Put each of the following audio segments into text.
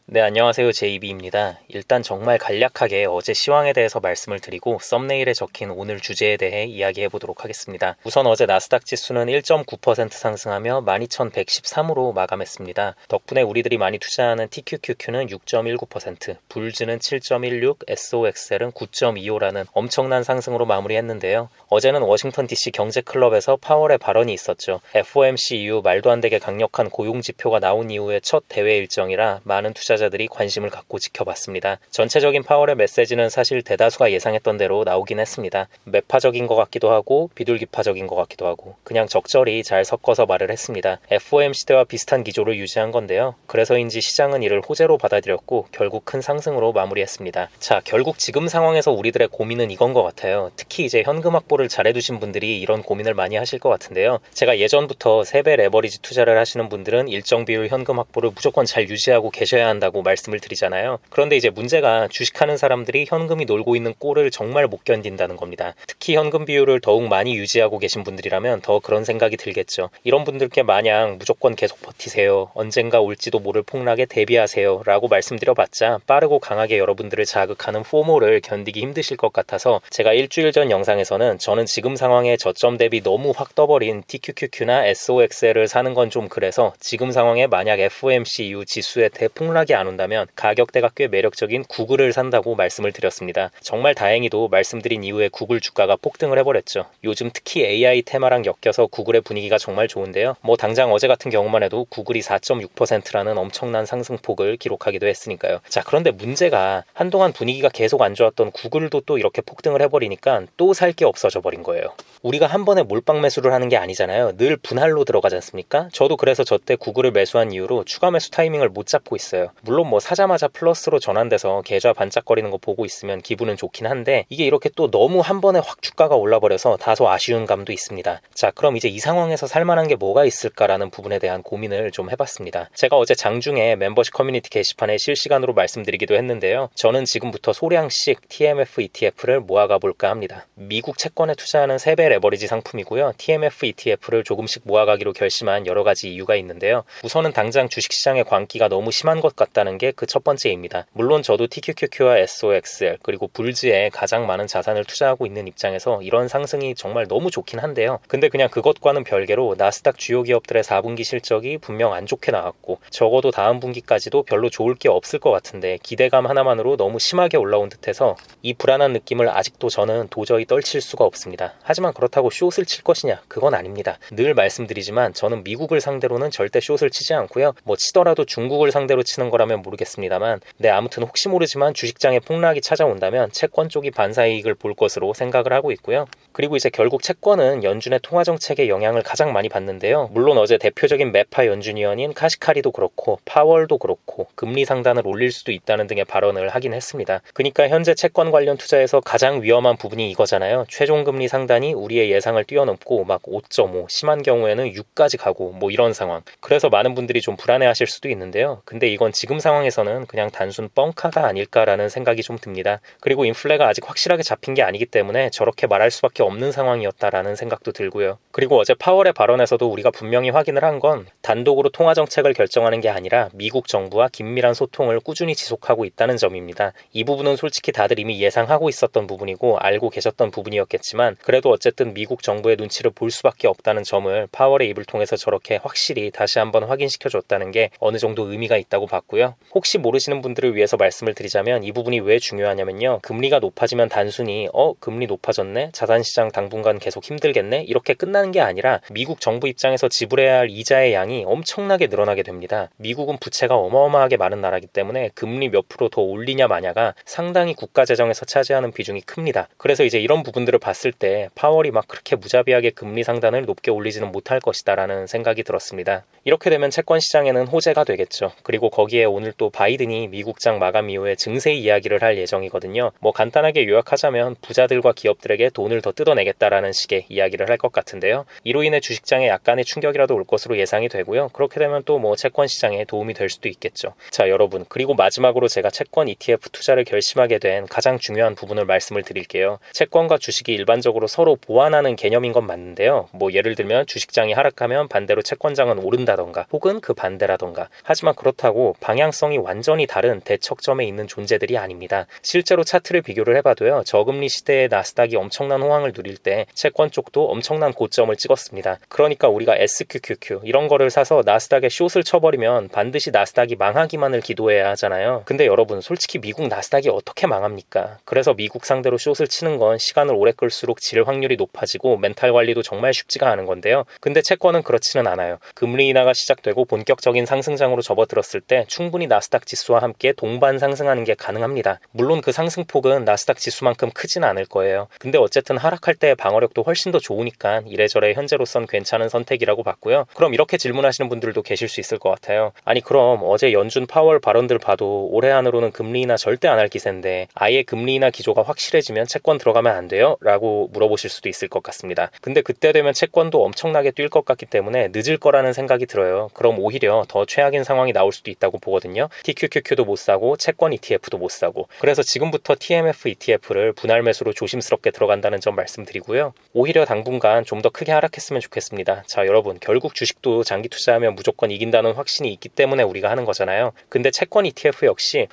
네, 안녕하세요. 제이비입니다. 일단 정말 간략하게 어제 시황에 대해서 말씀을 드리고 썸네일에 적힌 오늘 주제에 대해 이야기해 보도록 하겠습니다. 우선 어제 나스닥 지수는 1.9% 상승하며 12,113으로 마감했습니다. 덕분에 우리들이 많이 투자하는 TQQQ는 6.19%, 불즈는 7.16, SOXL은 9.25라는 엄청난 상승으로 마무리했는데요. 어제는 워싱턴 DC 경제클럽에서 파월의 발언이 있었죠. FOMC 이후 말도 안 되게 강력한 고용 지표가 나온 이후의 첫 대회 일정이라 많은 투자자들이 관심을 갖고 지켜봤습니다. 전체적인 파월의 메시지는 사실 대다수가 예상했던 대로 나오긴 했습니다. 매파적인 것 같기도 하고 비둘기파적인 것 같기도 하고 그냥 적절히 잘 섞어서 말을 했습니다. FOMC 때와 비슷한 기조를 유지한 건데요. 그래서인지 시장은 이를 호재로 받아들였고 결국 큰 상승으로 마무리했습니다. 자, 결국 지금 상황에서 우리들의 고민은 이건 것 같아요. 특히 이제 현금 확보를 잘해두신 분들이 이런 고민을 많이 하실 것 같은데요. 제가 예전부터 3배 레버리지 투자를 하시는 분들은 일정 비율 현금 확보를 무조건 잘 유지하고 계셔야 한다고 말씀을 드리잖아요. 그런데 이제 문제가 주식하는 사람들이 현금이 놀고 있는 꼴을 정말 못 견딘다는 겁니다. 특히 현금 비율을 더욱 많이 유지하고 계신 분들이라면 더 그런 생각이 들겠죠. 이런 분들께 마냥 무조건 계속 버티세요, 언젠가 올지도 모를 폭락에 대비하세요 라고 말씀드려봤자 빠르고 강하게 여러분들을 자극하는 포모를 견디기 힘드실 것 같아서 제가 일주일 전 영상에서는 저는 지금 상황에 저점 대비 너무 확 떠버린 TQQQ나 SOXL을 사는 건 좀 그래서 지금 상황에 만약 FOMC 이후 지수의 대폭락이 안 온다면 가격대가 꽤 매력적인 구글을 산다고 말씀을 드렸습니다. 정말 다행히도 말씀드린 이후에 구글 주가가 폭등을 해버렸죠. 요즘 특히 AI 테마랑 엮여서 구글의 분위기가 정말 좋은데요. 당장 어제 같은 경우만 해도 구글이 4.6%라는 엄청난 상승폭을 기록하기도 했으니까요. 자, 그런데 문제가 한동안 분위기가 계속 안 좋았던 구글도 또 이렇게 폭등을 해버리니까 또 살 게 없어져 버린 거예요. 우리가 한 번에 몰빵 매수를 하는 게 아니잖아요. 늘 분할로 들어가지 않습니까? 저도 그래서 저 때 구글을 매수한 이후로 추가 매수 타이밍을 못 잡고 있어요. 물론 사자마자 플러스로 전환돼서 계좌 반짝거리는 거 보고 있으면 기분은 좋긴 한데 이게 이렇게 또 너무 한 번에 확 주가가 올라버려서 다소 아쉬운 감도 있습니다. 자, 그럼 이제 이 상황에서 살만한 게 뭐가 있을까라는 부분에 대한 고민을 좀 해봤습니다. 제가 어제 장중에 멤버십 커뮤니티 게시판에 실시간으로 말씀드리기도 했는데요. 저는 지금부터 소량씩 TMF ETF를 모아가 볼까 합니다. 미국 채권에 투자하는 3배 레버리지 상품이고요. TMF ETF를 조금씩 모아가기로 결심한 여러 가지 이유가 있는데요. 우선은 당장 주식시장의 광기가 너무 심한 것 같다는 게 그 첫 번째입니다. 물론 저도 TQQQ와 SOXL 그리고 불즈에 가장 많은 자산을 투자하고 있는 입장에서 이런 상승이 정말 너무 좋긴 한데요. 근데 그냥 그것과는 별개로 나스닥 주요 기업들의 4분기 실적이 분명 안 좋게 나왔고 적어도 다음 분기까지도 별로 좋을 게 없을 것 같은데 기대감 하나만으로 너무 심하게 올라온 듯해서 이 불안한 느낌을 아직도 저는 도저히 떨칠 수가 없습니다. 하지만 그렇다고 숏을 칠 것이냐? 그건 아닙니다. 늘 말씀드리지만 저는 미국을 상대로는 절대 숏을 치지 않고요. 치더라도 중국을 상대로 치는 거라면 모르겠습니다만 아무튼 혹시 모르지만 주식장에 폭락이 찾아온다면 채권 쪽이 반사이익을 볼 것으로 생각을 하고 있고요. 그리고 이제 결국 채권은 연준의 통화정책의 영향을 가장 많이 받는데요. 물론 어제 대표적인 매파 연준위원인 카시카리도 그렇고 파월도 그렇고 금리 상단을 올릴 수도 있다는 등의 발언을 하긴 했습니다. 그러니까 현재 채권 관련 투자에서 가장 위험한 부분이 이거잖아요. 최종금리 상단이 우리의 예상을 뛰어넘고 5.5, 심한 경우에는 6까지 가고 이런 상황. 그래서 많은 분들이 좀 불안해하실 수도 있는데요. 근데 이건 지금 상황에서는 그냥 단순 뻥카가 아닐까라는 생각이 좀 듭니다. 그리고 인플레가 아직 확실하게 잡힌 게 아니기 때문에 저렇게 말할 수밖에 없는 상황이었다라는 생각도 들고요. 그리고 어제 파월의 발언에서도 우리가 분명히 확인을 한 건 단독으로 통화정책을 결정하는 게 아니라 미국 정부와 긴밀한 소통을 꾸준히 지속하고 있다는 점입니다. 이 부분은 솔직히 다들 이미 예상하고 있었던 부분이고 알고 계셨던 부분이었겠지만 그래도 어쨌든 미국 정부의 눈치를 볼 수밖에 없다는 점을 파월의 입을 통해서 저렇게 확실히 다시 한번 확인시켜줬다는 게 어느 정도 의미가 있다고 봤고요. 혹시 모르시는 분들을 위해서 말씀을 드리자면 이 부분이 왜 중요하냐면요. 금리가 높아지면 단순히 금리 높아졌네? 자산시장 당분간 계속 힘들겠네? 이렇게 끝나는 게 아니라 미국 정부 입장에서 지불해야 할 이자의 양이 엄청나게 늘어나게 됩니다. 미국은 부채가 어마어마하게 많은 나라이기 때문에 금리 몇 프로 더 올리냐 마냐가 상당히 국가 재정에서 차지하는 비중이 큽니다. 그래서 이제 이런 부분들을 봤을 때 파월이 그렇게 무자비하게 금리 상단을 높게 올리지는 못할 것이다 라는 생각이 들었습니다. 이렇게 되면 채권 시장에는 호재가 되겠죠. 그리고 거기에 오늘 또 바이든이 미국장 마감 이후에 증세 이야기를 할 예정이거든요. 간단하게 요약하자면 부자들과 기업들에게 돈을 더 뜯어내겠다라는 식의 이야기를 할 것 같은데요. 이로 인해 주식장에 약간의 충격이라도 올 것으로 예상이 되고요. 그렇게 되면 또 채권 시장에 도움이 될 수도 있겠죠. 자, 여러분, 그리고 마지막으로 제가 채권 ETF 투자를 결심하게 된 가장 중요한 부분을 말씀을 드릴게요. 채권과 주식이 일반적으로 서로 보완하는 개념인 건 맞는데요. 예를 들면 주식장이 하락하면 반대로 채권장은 오른다던가 혹은 그 반대라던가. 하지만 그렇다고 방향성이 완전히 다른 대척점에 있는 존재들이 아닙니다. 실제로 차트를 비교를 해봐도요. 저금리 시대에 나스닥이 엄청난 호황을 누릴 때 채권 쪽도 엄청난 고점을 찍었습니다. 그러니까 우리가 SQQQ 이런 거를 사서 나스닥에 숏을 쳐버리면 반드시 나스닥이 망하기만을 기도해야 하잖아요. 근데 여러분 솔직히 미국 나스닥이 어떻게 망합니까? 그래서 미국 상대로 숏을 치는 건 시간을 오래 끌수록 질 확률이 높아지고 멘탈 관리도 정말 쉽지가 않은 건데요. 근데 채권은 그렇지는 않아요. 금리 인하가 시작되고 본격적인 상승장으로 접어들었을 때 충분히 나스닥 지수와 함께 동반 상승하는 게 가능합니다. 물론 그 상승폭은 나스닥 지수만큼 크진 않을 거예요. 근데 어쨌든 하락할 때의 방어력도 훨씬 더 좋으니까 이래저래 현재로선 괜찮은 선택이라고 봤고요. 그럼 이렇게 질문하시는 분들도 계실 수 있을 것 같아요. 아니 그럼 어제 연준 파월 발언들 봐도 올해 안으로는 금리 인하 절대 안 할 기세인데 아예 금리 인하 기조가 확실해지면 채권 들어가면 안 돼요? 라고 물어보실 수도 있을 것 같습니다. 근데 그때 되면 채권도 엄청나게 뛸 것 같기 때문에 늦을 거라는 생각이 들어요. 그럼 오히려 더 최악인 상황이 나올 수도 있다고 보거든요. TQQQ도 못 사고 채권 ETF도 못 사고 그래서 지금부터 TMF ETF를 분할 매수로 조심스럽게 들어간다는 점 말씀드리고요. 오히려 당분간 좀 더 크게 하락했으면 좋겠습니다. 자 여러분 결국 주식도 장기 투자하면 무조건 이긴다는 확신이 있기 때문에 우리가 하는 거잖아요. 근데 채권 ETF 역시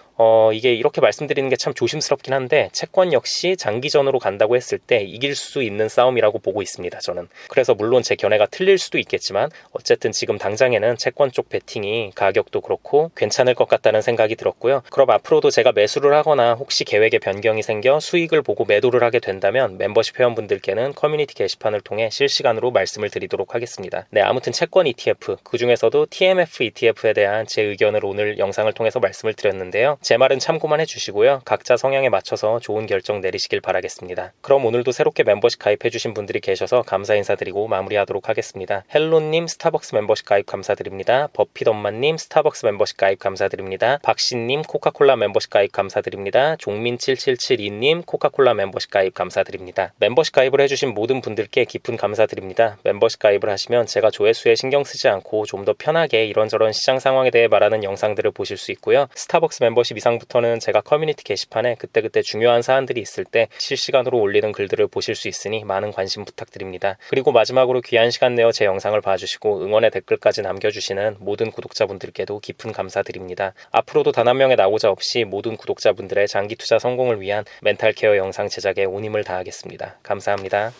이게 이렇게 말씀드리는 게 참 조심스럽긴 한데 채권 역시 장기전으로 간다고 했을 때 이길 수 있는 싸움이라고 보고 있습니다. 저는. 그래서 물론 제 견해가 틀릴 수도 있겠지만 어쨌든 지금 당장에는 채권 쪽 베팅이 가격도 그렇고 괜찮을 것 같다는 생각이 들었고요. 그럼 앞으로도 제가 매수를 하거나 혹시 계획에 변경이 생겨 수익을 보고 매도를 하게 된다면 멤버십 회원분들께는 커뮤니티 게시판을 통해 실시간으로 말씀을 드리도록 하겠습니다. 네, 아무튼 채권 ETF 그중에서도 TMF ETF에 대한 제 의견을 오늘 영상을 통해서 말씀을 드렸는데요. 제 말은 참고만 해주시고요. 각자 성향에 맞춰서 좋은 결정 내리시길 바라겠습니다. 그럼 오늘도 새롭게 멤버십 가입해주신 분들이 계셔서 감사 인사드리고 마무리하도록 하겠습니다. 헬로님 스타벅스 멤버십 가입 감사드립니다. 버핏엄마님 스타벅스 멤버십 가입 감사드립니다. 박신님 코카콜라 멤버십 가입 감사드립니다. 종민7772님 코카콜라 멤버십 가입 감사드립니다. 멤버십 가입을 해주신 모든 분들께 깊은 감사드립니다. 멤버십 가입을 하시면 제가 조회수에 신경 쓰지 않고 좀 더 편하게 이런저런 시장 상황에 대해 말하는 영상들을 보실 수 있고요. 스타벅스 멤버십 이상부터는 제가 커뮤니티 게시판에 그때그때 중요한 사안들이 있을 때 실시간으로 올리는 글들을 보실 수 있으니 많은 관심 부탁드립니다. 그리고 마지막으로 귀한 시간 내어 제 영상을 봐주시고 응원의 댓글까지 남겨주시는 모든 구독자분들께도 깊은 감사드립니다. 앞으로도 단 한 명의 낙오자 없이 모든 구독자분들의 장기 투자 성공을 위한 멘탈 케어 영상 제작에 온 힘을 다하겠습니다. 감사합니다.